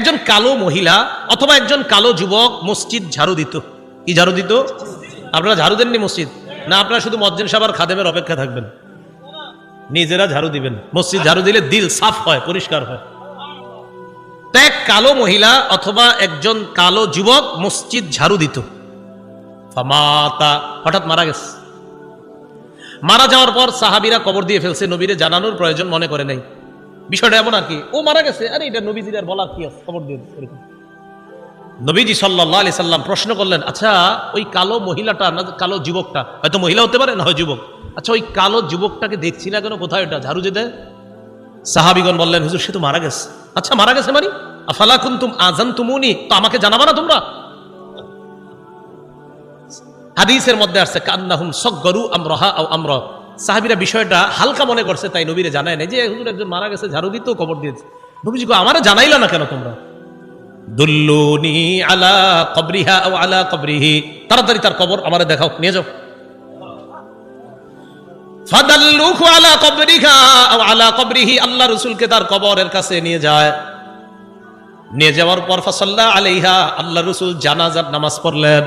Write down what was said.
একজন কালো মহিলা অথবা একজন কালো যুবক মসজিদ ঝাড়ু দিত। কি ঝাড়ু দিত? আপনারা ঝাড়ু দেননি মসজিদ? না, আপনারা শুধু মজ্জেন সাহেবের খাদেমের অপেক্ষা থাকবেন, নিজেরা ঝাড়ু দিবেন। মসজিদ ঝাড়ু দিলে দিল সাফ হয়, পরিষ্কার হয়। এক কালো মহিলা অথবা একজন কালো যুবক মসজিদ ঝাড়ু দিত। ফামাতা, হঠাৎ মারা গেছে। মারা যাওয়ার পর সাহাবীরা কবর দিয়ে ফেলছে, নবীরে জানানোর প্রয়োজন মনে করে নাই। বিষয়টা এমন আর কি, ও মারা গেছে, আরে এটা নবীজির আর বলার কি আছে, কবর দিয়ে এরকম। নবীজি সাল্লাল্লাহু আলাইহি সাল্লাম প্রশ্ন করলেন, আচ্ছা ওই কালো মহিলাটা না কালো যুবকটা, হয়তো মহিলা হতে পারে না হয় যুবক, আচ্ছা ওই কালো যুবকটাকে দেখছি না কেন, কোথায় ওটা ঝাড়ু দিতে? সাহাবীগণ বললেন, হুজুর সে তো মারা গেছে। আচ্ছা মারা গেছে মানে? আফালা কুনতুম আযানতুমুনি, তো আমাকে জানাবা না তোমরা? হাদিসের মধ্যে আসছে কান্নাহুম সাগগারু আমরাহা আও আমরা, সাহাবীরা বিষয়টা হালকা মনে করছে, তাই নবীরে জানায় নাই যে হুজুর একজন মারা গেছে, ঝাড়ু দিত, কবর দিয়েছে। নবীজি কো, আমারে জানাইলা না কেন তোমরা? দুল্লুনি আলা কবরিহা আও আলা কবরিহি, তাড়াতাড়ি তার কবর আমারে দেখাও, নিয়ে যাও। ফাদাল্লুহু আলা কবরিহা আও আলা কবরিহি, আল্লাহ রাসূলকে তার কবরের কাছে নিয়ে যায়। নিয়ে যাওয়ার পর ফাসাল্লা আলাইহা, আল্লাহ রাসূল জানাজার নামাজ পড়লেন।